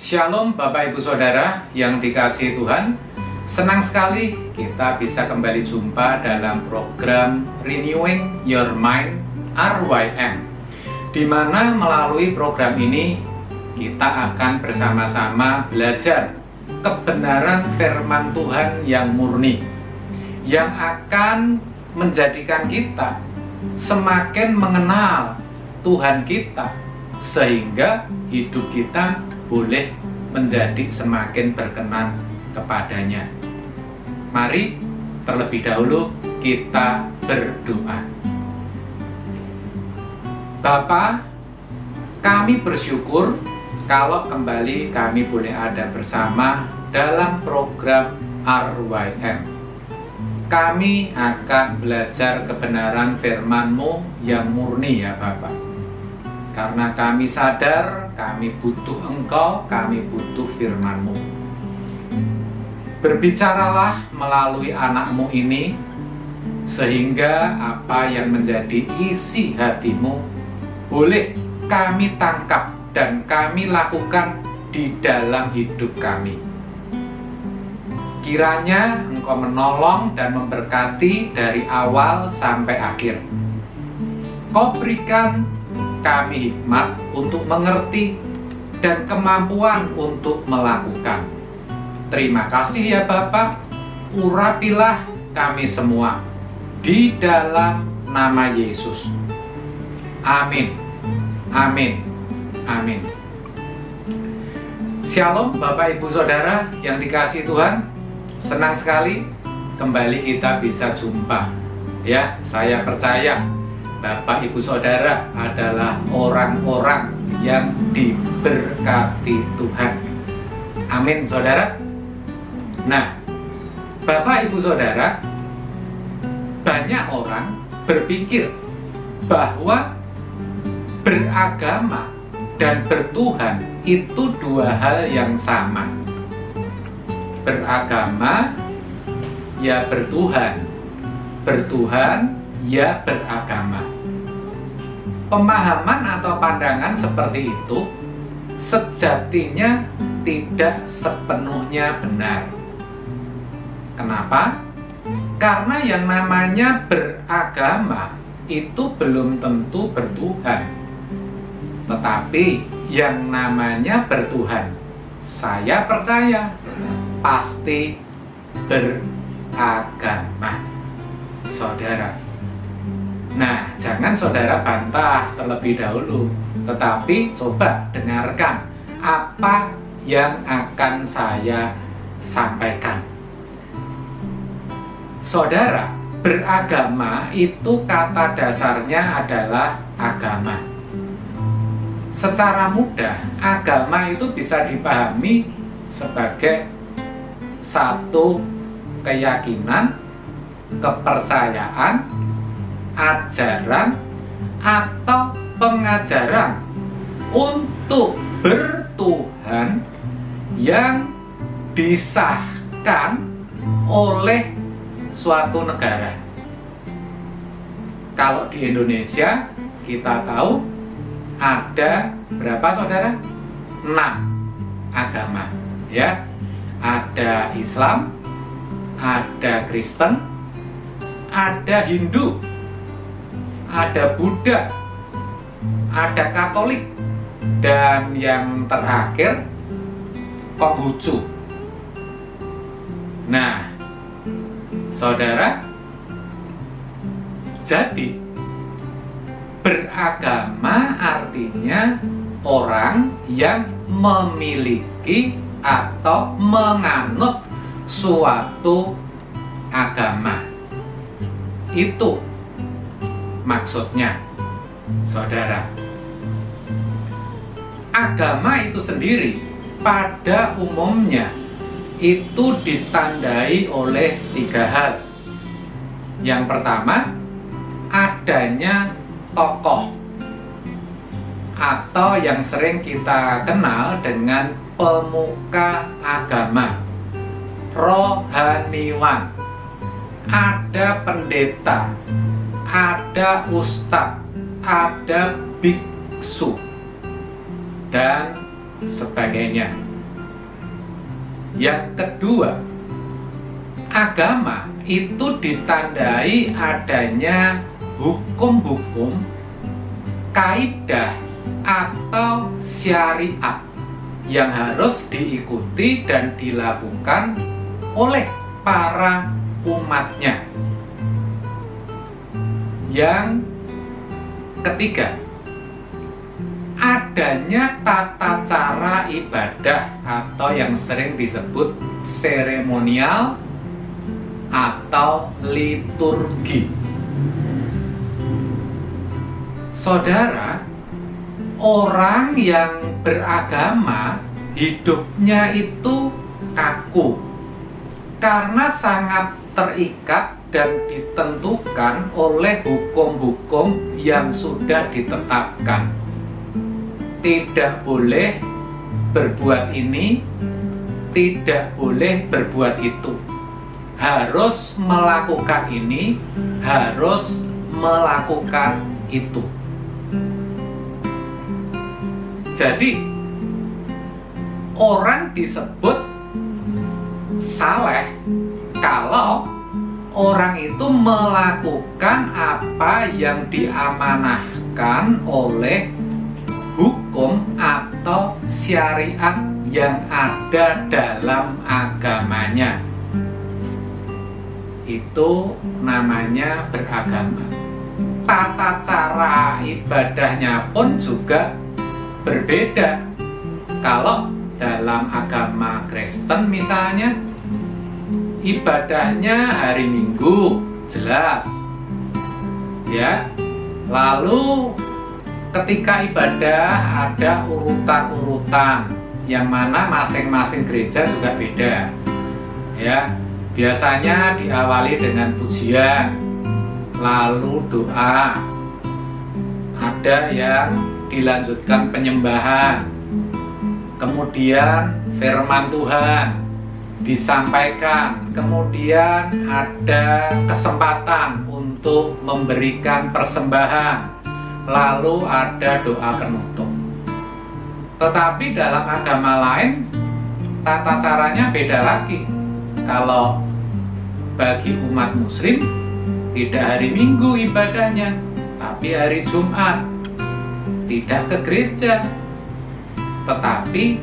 Shalom Bapak Ibu Saudara yang dikasihi Tuhan. Senang sekali kita bisa kembali jumpa dalam program Renewing Your Mind RYM, di mana melalui program ini kita akan bersama-sama belajar kebenaran firman Tuhan yang murni, yang akan menjadikan kita semakin mengenal Tuhan kita, sehingga hidup kita boleh menjadi semakin berkenan kepadanya. Mari terlebih dahulu kita berdoa. Bapa, kami bersyukur kalau kembali kami boleh ada bersama dalam program RYM. Kami akan belajar kebenaran firman-Mu yang murni ya Bapak. Karena kami sadar, kami butuh Engkau, kami butuh firman-Mu. Berbicaralah melalui anak-Mu ini, sehingga apa yang menjadi isi hati-Mu boleh kami tangkap dan kami lakukan di dalam hidup kami. Kiranya Engkau menolong dan memberkati dari awal sampai akhir. Kau berikan kami hikmat untuk mengerti dan kemampuan untuk melakukan. Terima kasih ya Bapak, urapilah kami semua di dalam nama Yesus. Amin, amin, amin. Shalom Bapak Ibu Saudara yang dikasihi Tuhan. Senang sekali kembali kita bisa jumpa. Ya, saya percaya Bapak Ibu Saudara adalah orang-orang yang diberkati Tuhan. Amin Saudara. Nah, Bapak Ibu Saudara, banyak orang berpikir bahwa beragama dan bertuhan itu dua hal yang sama. Beragama ya bertuhan, bertuhan ya beragama. Pemahaman atau pandangan seperti itu sejatinya tidak sepenuhnya benar. Kenapa? Karena yang namanya beragama itu belum tentu bertuhan. Tetapi yang namanya bertuhan, saya percaya pasti beragama. Saudara, nah, jangan saudara bantah terlebih dahulu, tetapi coba dengarkan apa yang akan saya sampaikan. Saudara, beragama itu kata dasarnya adalah agama. Secara mudah, agama itu bisa dipahami sebagai satu keyakinan, kepercayaan, ajaran, atau pengajaran untuk bertuhan yang disahkan oleh suatu negara. Kalau di Indonesia kita tahu ada berapa saudara? 6 agama ya. Ada Islam, ada Kristen, ada Hindu, ada Buddha, ada Katolik, dan yang terakhir Konghucu. Nah, saudara, jadi beragama artinya orang yang memiliki atau menganut suatu agama. Itu maksudnya, saudara. Agama itu sendiri pada umumnya itu ditandai oleh 3 hal. Yang pertama, adanya tokoh atau yang sering kita kenal dengan pemuka agama, rohaniwan. Ada pendeta, ada ustadz, ada biksu, dan sebagainya. Yang kedua, agama itu ditandai adanya hukum-hukum, kaidah atau syariat yang harus diikuti dan dilakukan oleh para umatnya. Yang ketiga, adanya tata cara ibadah atau yang sering disebut seremonial atau liturgi. Saudara, orang yang beragama hidupnya itu kaku karena sangat terikat dan ditentukan oleh hukum-hukum yang sudah ditetapkan. Tidak boleh berbuat ini, tidak boleh berbuat itu. Harus melakukan ini, harus melakukan itu. Jadi, orang disebut saleh kalau orang itu melakukan apa yang diamanahkan oleh hukum atau syariat yang ada dalam agamanya. Itu namanya beragama. Tata cara ibadahnya pun juga berbeda. Kalau dalam agama Kristen misalnya, ibadahnya hari Minggu, jelas. Ya. Lalu ketika ibadah ada urutan-urutan yang mana masing-masing gereja juga beda. Ya. Biasanya diawali dengan pujian, lalu doa. Ada yang dilanjutkan penyembahan, kemudian firman Tuhan disampaikan, kemudian ada kesempatan untuk memberikan persembahan, lalu ada doa penutup. Tetapi dalam agama lain tata caranya beda lagi. Kalau bagi umat muslim tidak hari Minggu ibadahnya, tapi hari Jumat. Tidak ke gereja, tetapi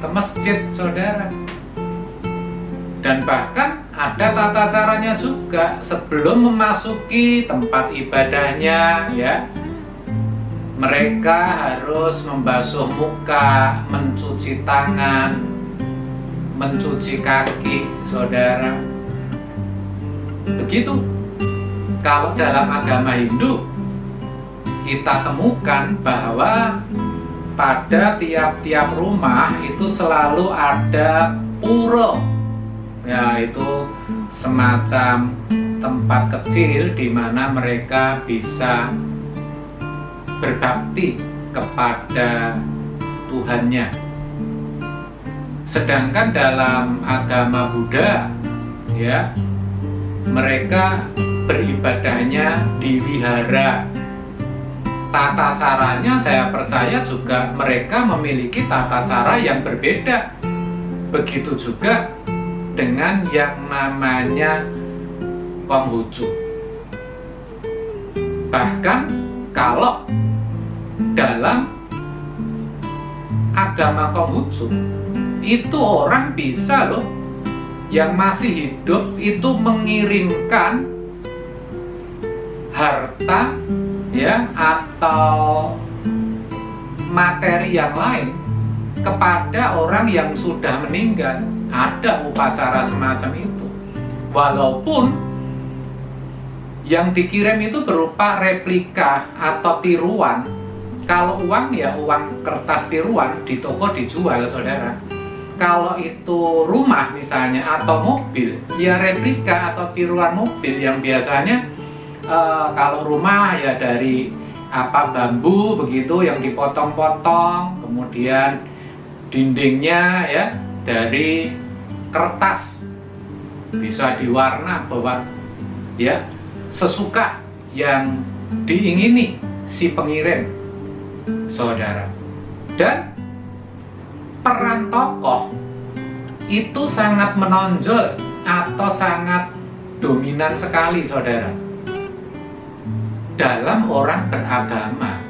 ke masjid, saudara. Dan bahkan ada tata caranya juga sebelum memasuki tempat ibadahnya, ya. Mereka harus membasuh muka, mencuci tangan, mencuci kaki, saudara. Begitu. Kalau dalam agama Hindu, kita temukan bahwa pada tiap-tiap rumah itu selalu ada pura, yaitu semacam tempat kecil di mana mereka bisa berbakti kepada Tuhannya. Sedangkan dalam agama Buddha, ya, mereka beribadahnya di wihara. Tata caranya saya percaya juga mereka memiliki tata cara yang berbeda. Begitu juga dengan yang namanya Konghucu. Bahkan kalau dalam agama Konghucu itu orang bisa loh yang masih hidup itu mengirimkan harta, ya, atau materi yang lain kepada orang yang sudah meninggal. Ada upacara semacam itu, walaupun yang dikirim itu berupa replika atau tiruan. Kalau uang, ya uang kertas tiruan di toko dijual, saudara. Kalau itu rumah misalnya atau mobil, ya replika atau tiruan mobil yang biasanya kalau rumah ya dari bambu begitu yang dipotong-potong, kemudian dindingnya ya dari kertas, bisa diwarna bahwa ya sesuka yang diingini si pengirim, saudara. Dan peran tokoh itu sangat menonjol atau sangat dominan sekali, saudara, dalam orang beragama.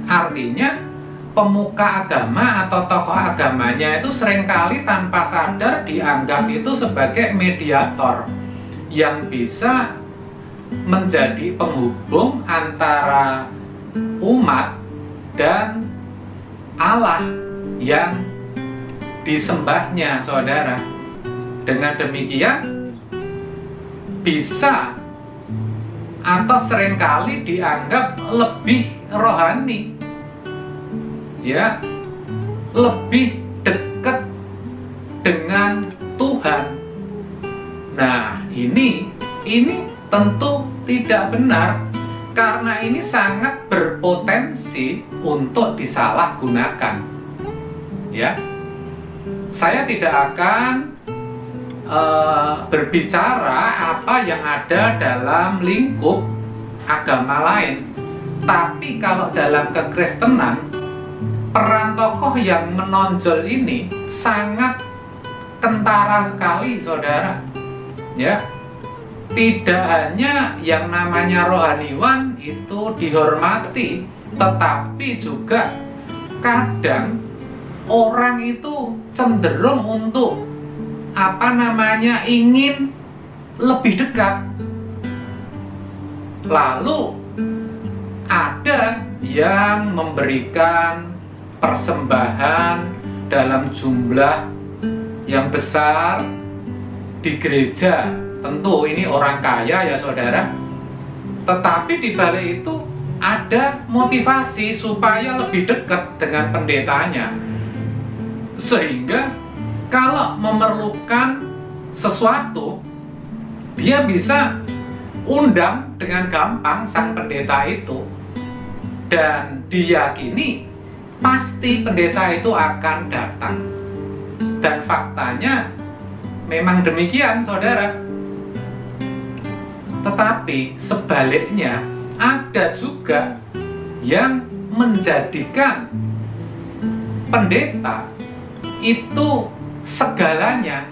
Artinya pemuka agama atau tokoh agamanya itu seringkali tanpa sadar dianggap itu sebagai mediator yang bisa menjadi penghubung antara umat dan Allah yang disembahnya, saudara. Dengan demikian bisa atau seringkali dianggap lebih rohani, ya, lebih dekat dengan Tuhan. Nah, ini tentu tidak benar, karena ini sangat berpotensi untuk disalahgunakan. Ya, saya tidak akan berbicara apa yang ada dalam lingkup agama lain, tapi kalau dalam kekristenan, peran tokoh yang menonjol ini sangat kentara sekali, saudara. Ya, tidak hanya yang namanya rohaniwan itu dihormati, tetapi juga kadang orang itu cenderung untuk ingin lebih dekat. Lalu ada yang memberikan persembahan dalam jumlah yang besar di gereja. Tentu ini orang kaya, ya saudara. Tetapi di balik itu ada motivasi supaya lebih dekat dengan pendetanya, sehingga kalau memerlukan sesuatu, dia bisa undang dengan gampang sang pendeta itu, dan diyakini pasti pendeta itu akan datang. Dan faktanya memang demikian, saudara. Tetapi sebaliknya, ada juga yang menjadikan pendeta itu segalanya.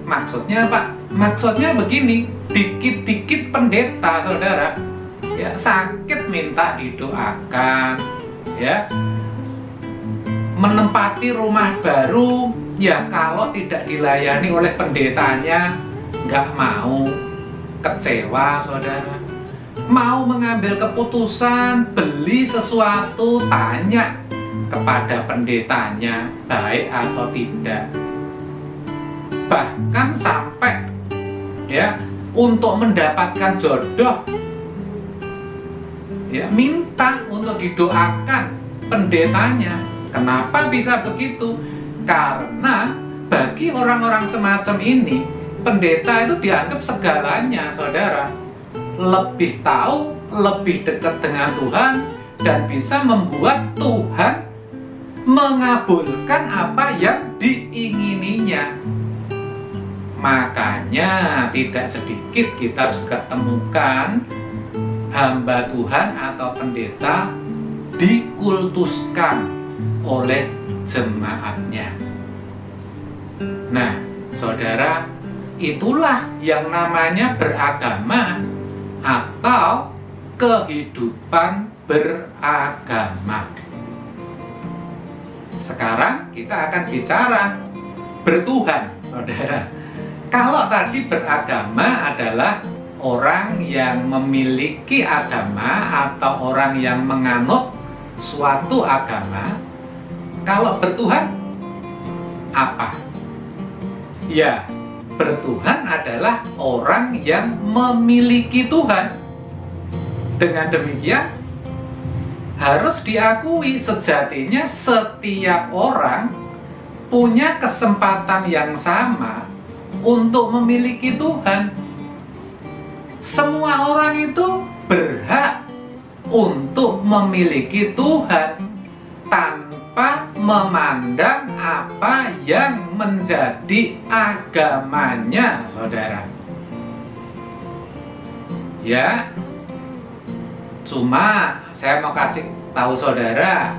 Maksudnya apa? Maksudnya begini, dikit-dikit pendeta, saudara, ya, sakit minta didoakan, ya, menempati rumah baru, ya kalau tidak dilayani oleh pendetanya nggak mau, kecewa, saudara. Mau mengambil keputusan beli sesuatu, tanya kepada pendetanya baik atau tidak. Bahkan sampai, ya, untuk mendapatkan jodoh, ya, minta untuk didoakan pendetanya. Kenapa bisa begitu? Karena bagi orang-orang semacam ini, pendeta itu dianggap segalanya, saudara. Lebih tahu, lebih dekat dengan Tuhan, dan bisa membuat Tuhan mengabulkan apa yang diingininya. Makanya tidak sedikit kita juga temukan hamba Tuhan atau pendeta dikultuskan oleh jemaatnya. Nah, saudara, itulah yang namanya beragama atau kehidupan beragama. Sekarang kita akan bicara bertuhan, saudara. Kalau tadi beragama adalah orang yang memiliki agama atau orang yang menganut suatu agama, kalau bertuhan apa? Ya, bertuhan adalah orang yang memiliki Tuhan. Dengan demikian, harus diakui sejatinya setiap orang punya kesempatan yang sama untuk memiliki Tuhan. Semua orang itu berhak untuk memiliki Tuhan tanpa memandang apa yang menjadi agamanya, saudara. Ya, cuma saya mau kasih tahu saudara,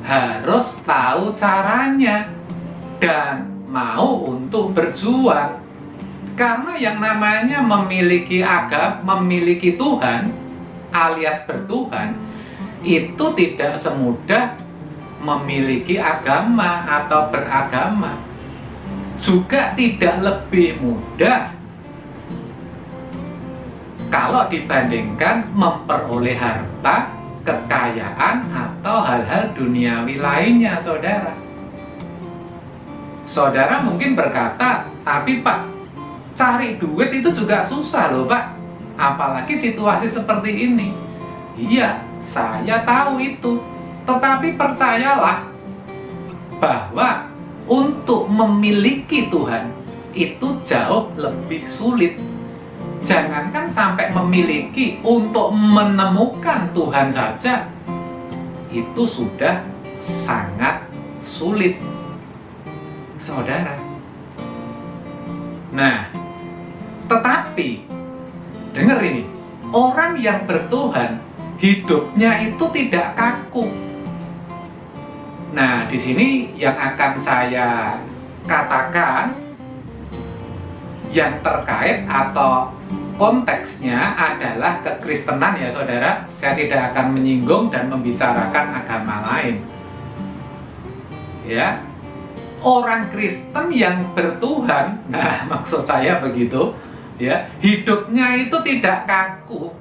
harus tahu caranya. Dan mau untuk berjuang. Karena yang namanya memiliki agama, memiliki Tuhan alias bertuhan, itu tidak semudah memiliki agama atau beragama. Juga tidak lebih mudah kalau dibandingkan memperoleh harta, kekayaan, atau hal-hal duniawi lainnya, saudara. Saudara mungkin berkata, tapi Pak, cari duit itu juga susah loh Pak, apalagi situasi seperti ini. Iya, saya tahu itu. Tetapi percayalah bahwa untuk memiliki Tuhan itu jauh lebih sulit. Jangankan sampai memiliki, untuk menemukan Tuhan saja itu sudah sangat sulit, saudara. Nah, tetapi dengar ini, orang yang bertuhan hidupnya itu tidak kaku. Nah, di sini yang akan saya katakan yang terkait atau konteksnya adalah kekristenan ya saudara. Saya tidak akan menyinggung dan membicarakan agama lain. Ya, orang Kristen yang bertuhan, nah maksud saya begitu, ya, hidupnya itu tidak kaku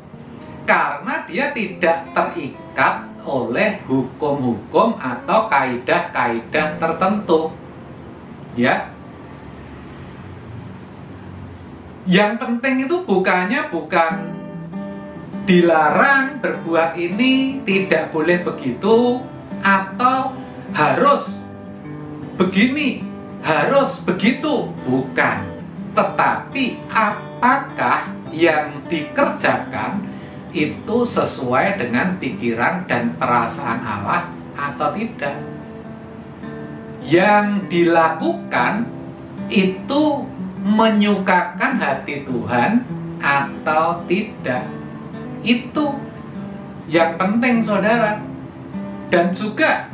karena dia tidak terikat oleh hukum-hukum atau kaidah-kaidah tertentu. Ya. Yang penting itu bukan dilarang berbuat ini, tidak boleh begitu, atau harus begini, harus begitu, bukan. Tetapi apakah yang dikerjakan itu sesuai dengan pikiran dan perasaan Allah atau tidak? Yang dilakukan itu menyukakan hati Tuhan atau tidak? Itu yang penting saudara. Dan juga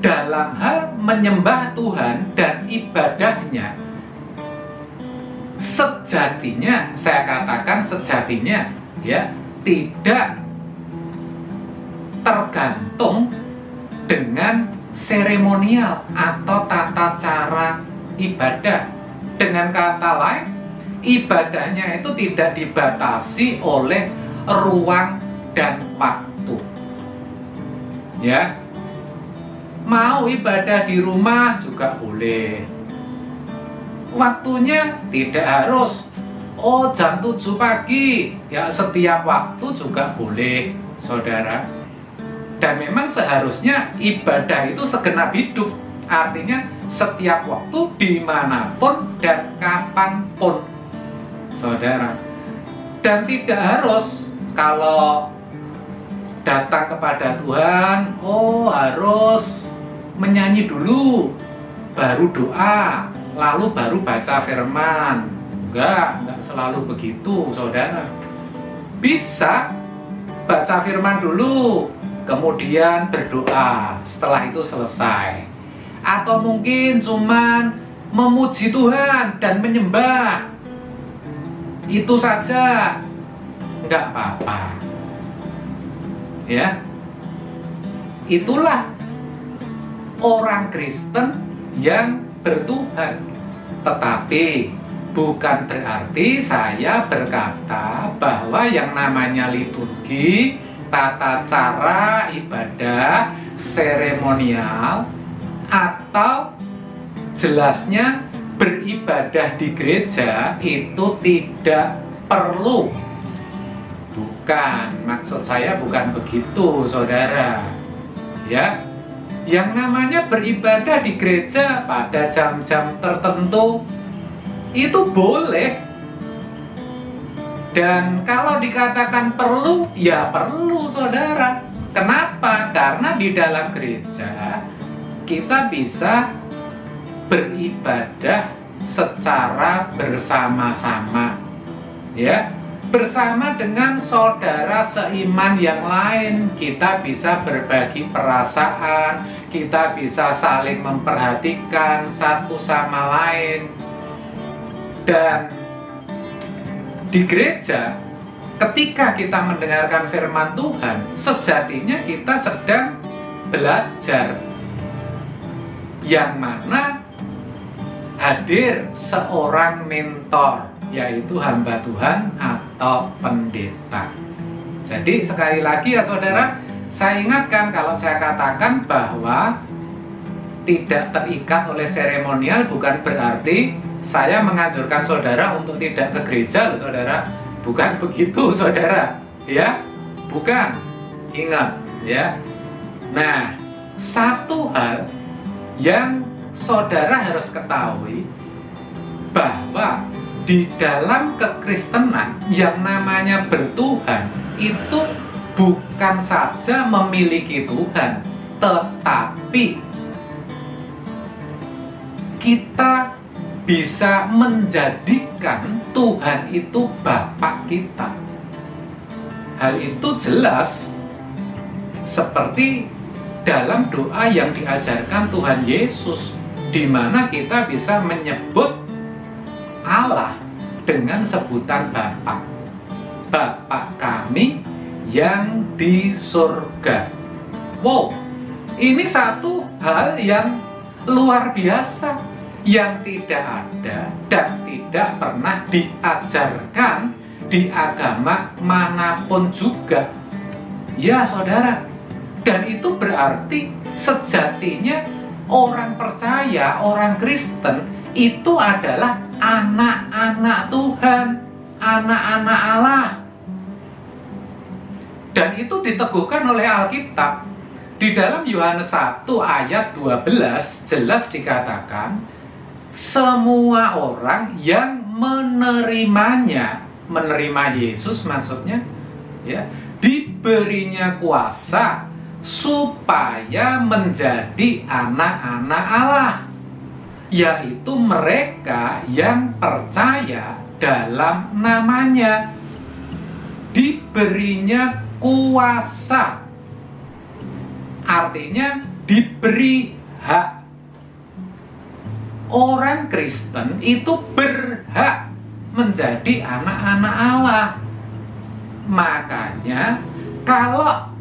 dalam hal menyembah Tuhan dan ibadahnya, sejatinya, saya katakan sejatinya, ya, tidak tergantung dengan seremonial atau tata cara ibadah. Dengan kata lain, ibadahnya itu tidak dibatasi oleh ruang dan waktu. Ya, mau ibadah di rumah juga boleh. Waktunya tidak harus jam 7 pagi, ya setiap waktu juga boleh, saudara. Dan memang seharusnya ibadah itu segenap hidup, artinya setiap waktu, dimanapun dan kapanpun, saudara. Dan tidak harus kalau datang kepada Tuhan, harus menyanyi dulu, baru doa, lalu baru baca firman. Enggak selalu begitu, saudara. Bisa baca firman dulu, kemudian berdoa, setelah itu selesai. Atau mungkin cuman memuji Tuhan dan menyembah, itu saja, enggak apa-apa. Ya, itulah orang Kristen yang bertuhan. Tetapi bukan berarti saya berkata bahwa yang namanya liturgi, tata cara ibadah, seremonial, atau jelasnya beribadah di gereja itu tidak perlu. Bukan, maksud saya bukan begitu, saudara. Ya, yang namanya beribadah di gereja pada jam-jam tertentu itu boleh. Dan kalau dikatakan perlu, ya perlu, saudara. Kenapa? Karena di dalam gereja kita bisa beribadah secara bersama-sama, ya. Bersama dengan saudara seiman yang lain, kita bisa berbagi perasaan, kita bisa saling memperhatikan satu sama lain. Dan di gereja, ketika kita mendengarkan firman Tuhan, sejatinya kita sedang belajar, yang mana hadir seorang mentor, yaitu hamba Tuhan atau pendeta. Jadi sekali lagi ya saudara, saya ingatkan kalau saya katakan bahwa tidak terikat oleh seremonial bukan berarti saya menganjurkan saudara untuk tidak ke gereja loh saudara. Bukan begitu saudara, ya. Bukan. Ingat ya. Nah, satu hal yang saudara harus ketahui bahwa di dalam kekristenan yang namanya bertuhan itu bukan saja memiliki Tuhan, tetapi kita bisa menjadikan Tuhan itu Bapa kita. Hal itu jelas seperti dalam doa yang diajarkan Tuhan Yesus, di mana kita bisa menyebut Allah dengan sebutan Bapa. Bapa kami yang di surga. Wow, ini satu hal yang luar biasa, yang tidak ada dan tidak pernah diajarkan di agama manapun juga. Ya saudara, dan itu berarti sejatinya orang percaya, orang Kristen itu adalah anak-anak Tuhan, anak-anak Allah. Dan itu diteguhkan oleh Alkitab. Di dalam Yohanes 1 ayat 12 jelas dikatakan, semua orang yang menerimanya, menerima Yesus maksudnya, ya, diberinya kuasa supaya menjadi anak-anak Allah, yaitu mereka yang percaya dalam namanya. Diberinya kuasa, artinya diberi hak. Orang Kristen itu berhak menjadi anak-anak Allah. Makanya kalau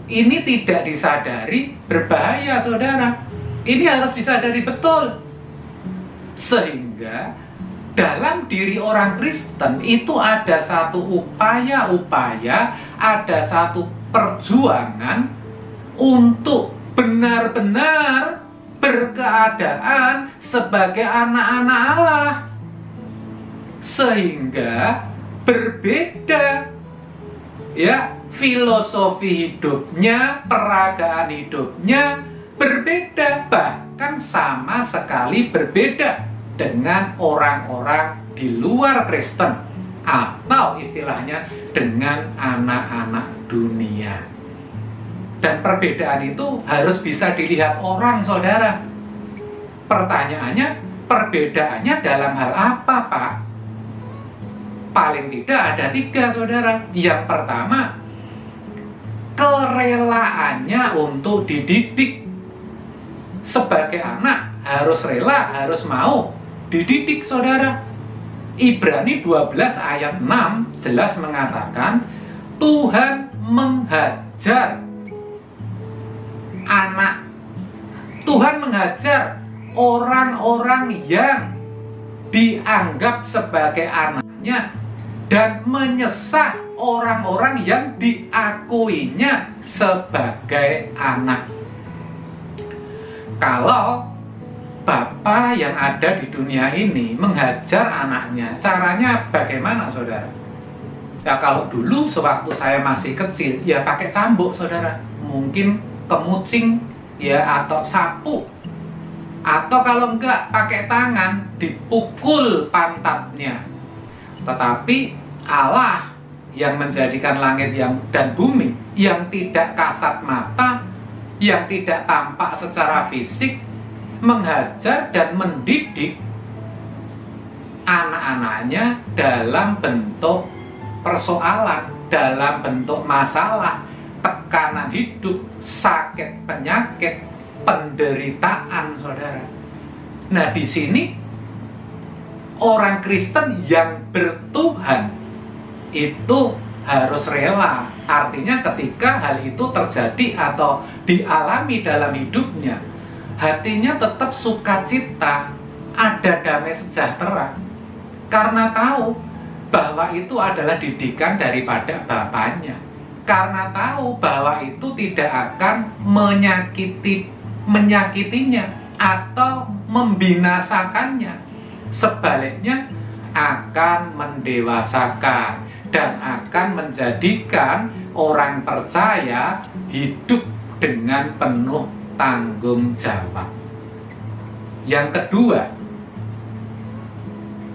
ini tidak disadari, berbahaya saudara. Ini harus disadari betul. Sehingga dalam diri orang Kristen itu ada satu upaya-upaya, ada satu perjuangan untuk benar-benar berkeadaan sebagai anak-anak Allah. Sehingga berbeda ya, filosofi hidupnya, peragaan hidupnya berbeda, bahkan sama sekali berbeda dengan orang-orang di luar Kristen, atau istilahnya dengan anak-anak dunia. Dan perbedaan itu harus bisa dilihat orang saudara. Pertanyaannya, perbedaannya dalam hal apa Pak? Paling tidak ada 3 saudara. Yang pertama, kerelaannya untuk dididik. Sebagai anak harus rela, harus mau dididik saudara. Ibrani 12 ayat 6 jelas mengatakan, Tuhan menghajar anak. Tuhan menghajar orang-orang yang dianggap sebagai anaknya dan menyesah orang-orang yang diakuinya sebagai anak. Kalau Bapa yang ada di dunia ini menghajar anaknya, caranya bagaimana saudara? Ya kalau dulu sewaktu saya masih kecil, ya pakai cambuk saudara. Mungkin kemucing ya, atau sapu. Atau kalau enggak pakai tangan, dipukul pantatnya. Tetapi Allah yang menjadikan langit dan bumi, yang tidak kasat mata, yang tidak tampak secara fisik, menghajar dan mendidik anak-anaknya dalam bentuk persoalan, dalam bentuk masalah, tekanan hidup, sakit, penyakit, penderitaan, saudara. Nah, di sini orang Kristen yang bertuhan itu harus rela. Artinya ketika hal itu terjadi atau dialami dalam hidupnya, hatinya tetap sukacita, ada damai sejahtera. Karena tahu bahwa itu adalah didikan daripada Bapaknya. Karena tahu bahwa itu tidak akan menyakitinya atau membinasakannya. Sebaliknya akan mendewasakan dan akan menjadikan orang percaya hidup dengan penuh tanggung jawab. Yang kedua,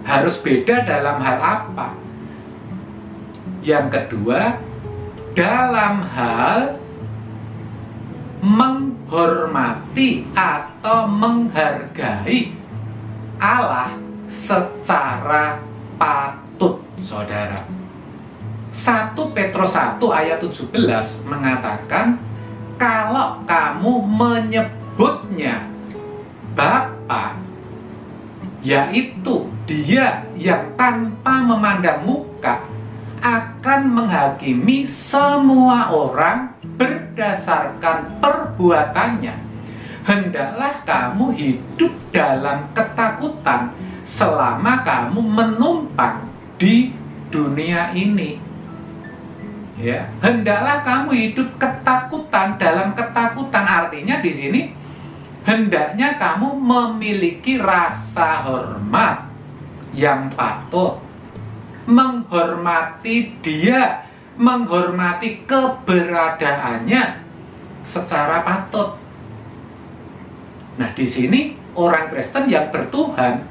harus beda dalam hal apa? Yang kedua, dalam hal menghormati atau menghargai Allah secara patut, saudara. 1 Petrus 1 ayat 17 mengatakan, kalau kamu menyebutnya Bapa, yaitu Dia yang tanpa memandang muka akan menghakimi semua orang berdasarkan perbuatannya. Hendaklah kamu hidup dalam ketakutan selama kamu menumpang di dunia ini. Ya, hendaklah kamu hidup ketakutan. Dalam ketakutan artinya di sini hendaknya kamu memiliki rasa hormat yang patut, menghormati Dia, menghormati keberadaannya secara patut. Nah, di sini orang Kristen yang bertuhan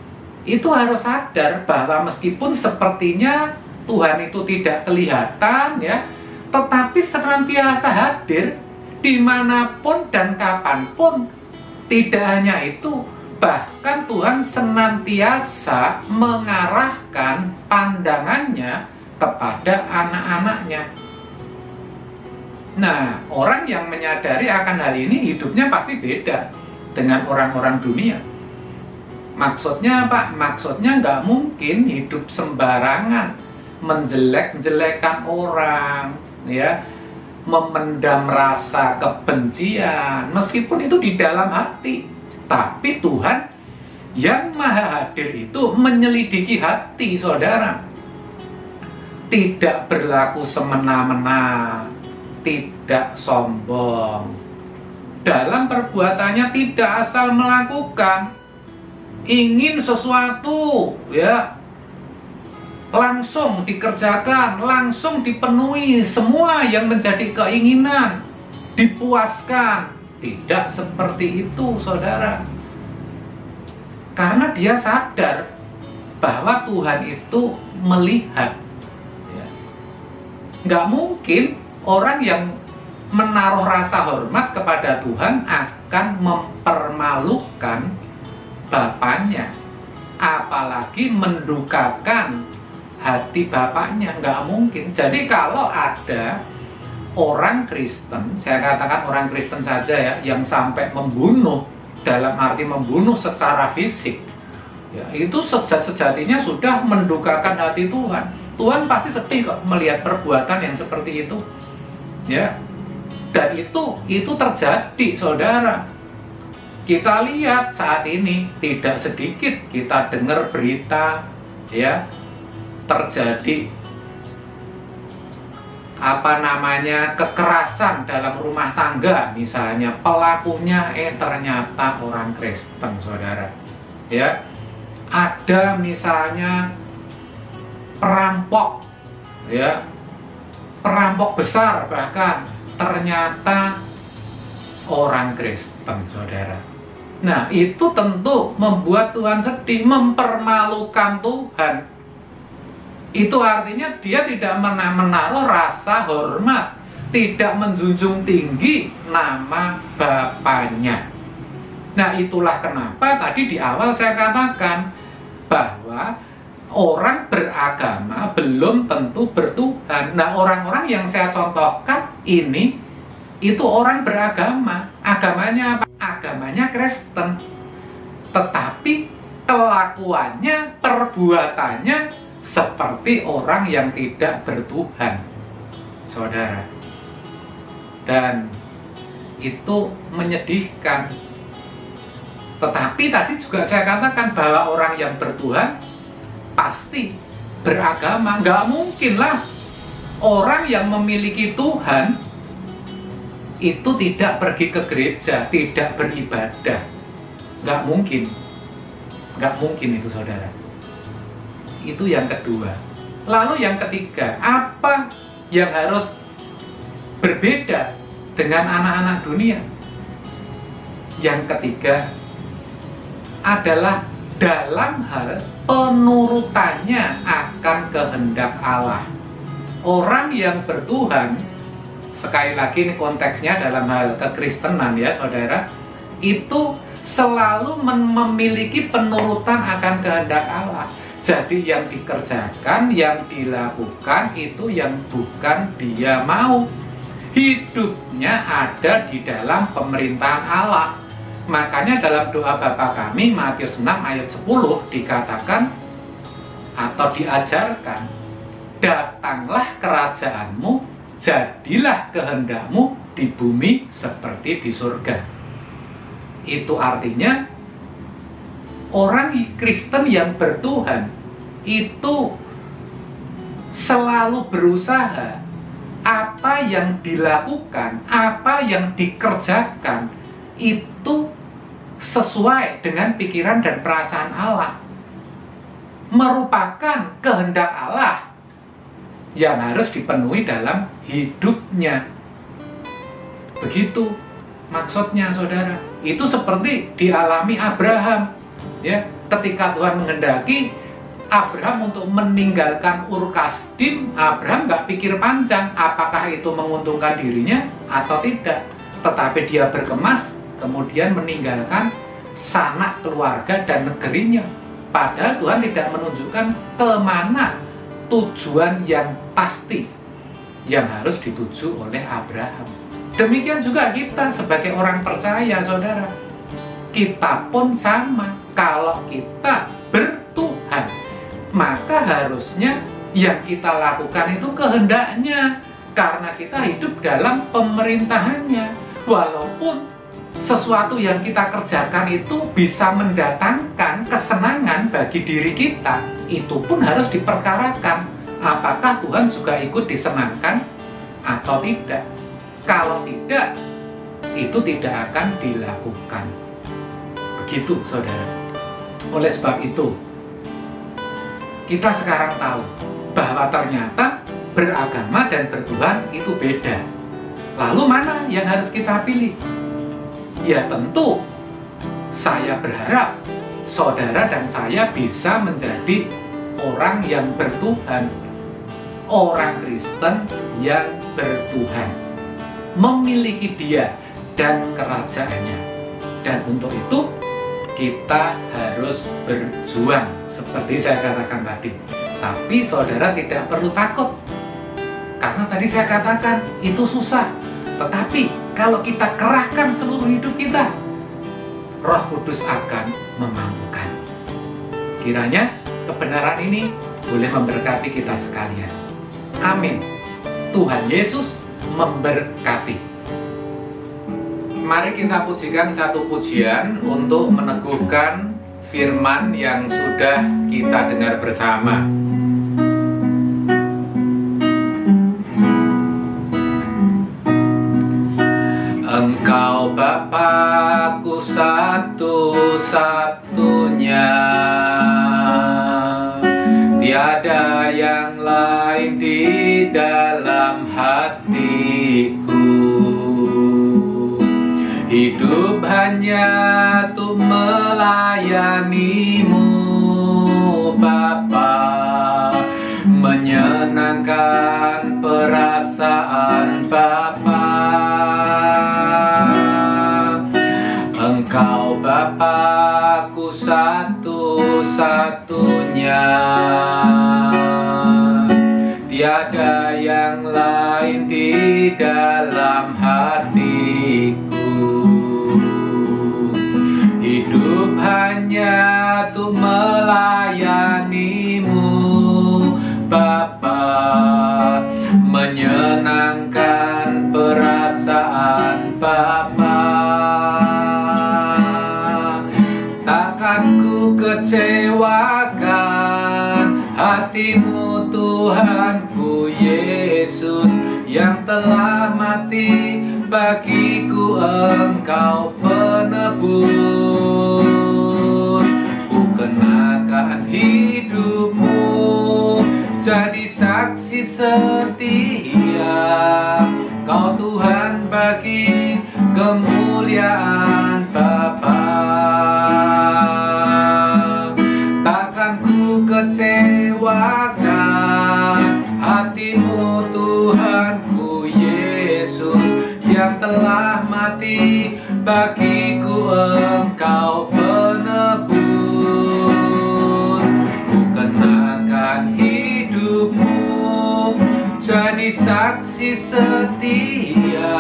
itu harus sadar bahwa meskipun sepertinya Tuhan itu tidak kelihatan, ya, tetapi senantiasa hadir dimanapun dan kapanpun. Tidak hanya itu, bahkan Tuhan senantiasa mengarahkan pandangannya kepada anak-anaknya. Nah, orang yang menyadari akan hal ini hidupnya pasti beda dengan orang-orang dunia. Maksudnya apa? Maksudnya nggak mungkin hidup sembarangan, menjelek-jelekan orang, ya, memendam rasa kebencian, meskipun itu di dalam hati. Tapi Tuhan yang Maha Hadir itu menyelidiki hati, saudara. Tidak berlaku semena-mena, tidak sombong. Dalam perbuatannya tidak asal melakukan. Ingin sesuatu, ya, langsung dikerjakan, langsung dipenuhi semua yang menjadi keinginan, dipuaskan. Tidak seperti itu, saudara. Karena dia sadar bahwa Tuhan itu melihat. Ya. Nggak mungkin orang yang menaruh rasa hormat kepada Tuhan akan mempermalukan Bapaknya, apalagi mendukakan hati Bapaknya. Nggak mungkin. Jadi kalau ada orang Kristen, saya katakan orang Kristen saja ya, yang sampai membunuh, dalam arti membunuh secara fisik, ya, itu sejatinya sudah mendukakan hati Tuhan. Tuhan pasti sedih kok melihat perbuatan yang seperti itu, ya. Dan itu terjadi, saudara. Kita lihat saat ini tidak sedikit kita dengar berita, ya, terjadi kekerasan dalam rumah tangga, misalnya pelakunya ternyata orang Kristen, saudara. Ya, ada misalnya perampok, ya, perampok besar bahkan ternyata orang Kristen, saudara. Nah, itu tentu membuat Tuhan sedih, mempermalukan Tuhan. Itu artinya dia tidak menaruh rasa hormat, tidak menjunjung tinggi nama Bapaknya. Nah, itulah kenapa tadi di awal saya katakan bahwa orang beragama belum tentu bertuhan. Nah, orang-orang yang saya contohkan ini, itu orang beragama. Agamanya apa? Agamanya Kristen. Tetapi kelakuannya, perbuatannya seperti orang yang tidak bertuhan, saudara. Dan itu menyedihkan. Tetapi tadi juga saya katakan bahwa orang yang bertuhan pasti beragama. Nggak mungkin lah orang yang memiliki Tuhan itu tidak pergi ke gereja, tidak beribadah. Nggak mungkin. Nggak mungkin itu, saudara. Itu yang kedua. Lalu yang ketiga, apa yang harus berbeda dengan anak-anak dunia? Yang ketiga adalah dalam hal penurutannya akan kehendak Allah. Orang yang bertuhan, sekali lagi ini konteksnya dalam hal kekristenan ya saudara, itu selalu memiliki penurutan akan kehendak Allah. Jadi yang dikerjakan, yang dilakukan itu yang bukan dia mau. Hidupnya ada di dalam pemerintahan Allah. Makanya dalam doa Bapa kami Matius 6 ayat 10 dikatakan atau diajarkan, datanglah kerajaanmu, jadilah kehendakmu di bumi seperti di surga. Itu artinya orang Kristen yang bertuhan itu selalu berusaha apa yang dilakukan, apa yang dikerjakan itu sesuai dengan pikiran dan perasaan Allah, merupakan kehendak Allah yang harus dipenuhi dalam hidupnya. Begitu maksudnya, saudara. Itu seperti dialami Abraham, ya. Ketika Tuhan menghendaki Abraham untuk meninggalkan Ur Kasdim, Abraham nggak pikir panjang apakah itu menguntungkan dirinya atau tidak, tetapi dia berkemas kemudian meninggalkan sanak keluarga dan negerinya. Padahal Tuhan tidak menunjukkan kemana tujuan yang pasti yang harus dituju oleh Abraham. Demikian juga kita sebagai orang percaya, saudara. Kita pun sama. Kalau kita bertuhan, maka harusnya yang kita lakukan itu kehendaknya, karena kita hidup dalam pemerintahannya. Walaupun sesuatu yang kita kerjakan itu bisa mendatangkan kesenangan bagi diri kita, itu pun harus diperkarakan. Apakah Tuhan juga ikut disenangkan atau tidak? Kalau tidak, itu tidak akan dilakukan. Begitu, saudara. Oleh sebab itu, kita sekarang tahu bahwa ternyata beragama dan bertuhan itu beda. Lalu mana yang harus kita pilih? Ya tentu, saya berharap saudara dan saya bisa menjadi orang yang bertuhan, orang Kristen yang bertuhan, memiliki Dia dan kerajaannya. Dan untuk itu kita harus berjuang seperti saya katakan tadi. Tapi saudara tidak perlu takut, karena tadi saya katakan itu susah. Tetapi kalau kita kerahkan seluruh hidup kita, Roh Kudus akan memampukan. Kiranya kebenaran ini boleh memberkati kita sekalian. Amin. Tuhan Yesus memberkati. Mari kita pujikan satu pujian untuk meneguhkan firman yang sudah kita dengar bersama. Engkau Bapa-Ku satu-satunya, tiada yang lain di dalam hatiku. Hidup hanya untuk melayani-Mu Bapa, menyenangkan perasaan Bapa. Engkau Bapa-Ku satu-satunya. Tiada yang lain di dalam hatiku. Hidup hanya untuk melayanimu, Bapa, menyenangkan perasaan Bapa. Takkan ku kecewakan hatimu, Tuhanku Yesus, yang telah mati bagiku. Engkau penebus. Ku kenakan hidupmu jadi saksi setia. Kau Tuhan bagi kemuliaan Bapa. Takkan ku kecewakan hatimu, Tuhanku Yesus, yang telah mati bagiku. Engkau penebus. Ku kenakan hidupmu jadi saksi setia.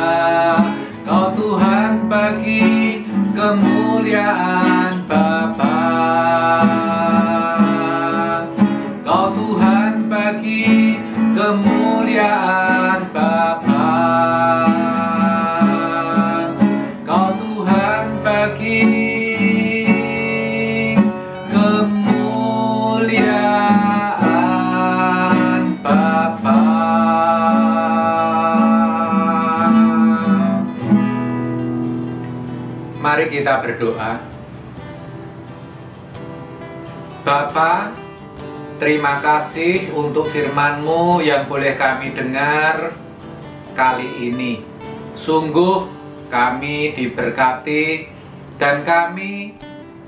Kau Tuhan bagi kemuliaan Bapa. Kau Tuhan bagi kemuliaan Bapa. Kau Tuhan bagi kemuliaan Bapa. Mari kita berdoa. Bapa, terima kasih untuk firman-Mu yang boleh kami dengar kali ini. Sungguh kami diberkati dan kami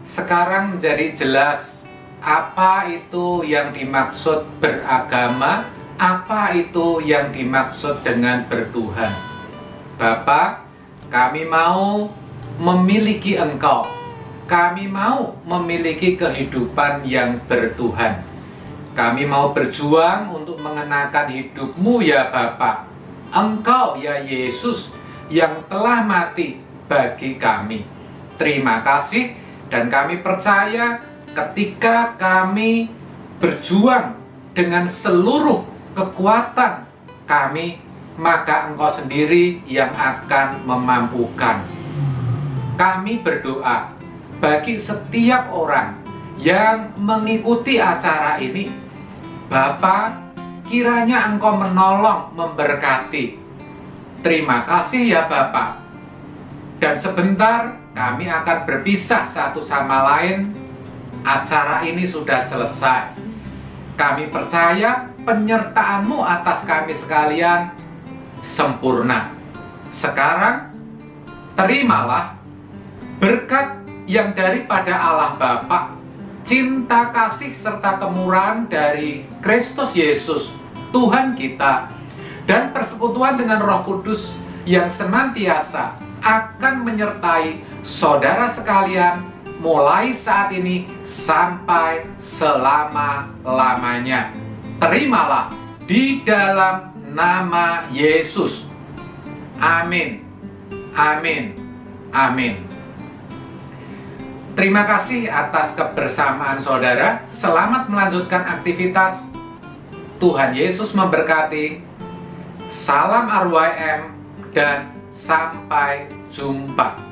sekarang menjadi jelas apa itu yang dimaksud beragama, apa itu yang dimaksud dengan bertuhan. Bapa, kami mau memiliki Engkau. Kami mau memiliki kehidupan yang bertuhan. Kami mau berjuang untuk mengenakan hidup-Mu ya Bapa. Engkau ya Yesus yang telah mati bagi kami. Terima kasih, dan kami percaya ketika kami berjuang dengan seluruh kekuatan kami, maka Engkau sendiri yang akan memampukan. Kami berdoa bagi setiap orang yang mengikuti acara ini. Bapa, kiranya Engkau menolong, memberkati. Terima kasih ya Bapa. Dan sebentar kami akan berpisah satu sama lain. Acara ini sudah selesai. Kami percaya penyertaan-Mu atas kami sekalian sempurna. Sekarang terimalah berkat yang daripada Allah Bapa, cinta kasih serta kemurahan dari Kristus Yesus Tuhan kita, dan persekutuan dengan Roh Kudus yang senantiasa akan menyertai saudara sekalian mulai saat ini sampai selama-lamanya. Terimalah di dalam nama Yesus. Amin. Amin. Amin. Terima kasih atas kebersamaan saudara. Selamat melanjutkan aktivitas. Tuhan Yesus memberkati. Salam RYM dan sampai jumpa.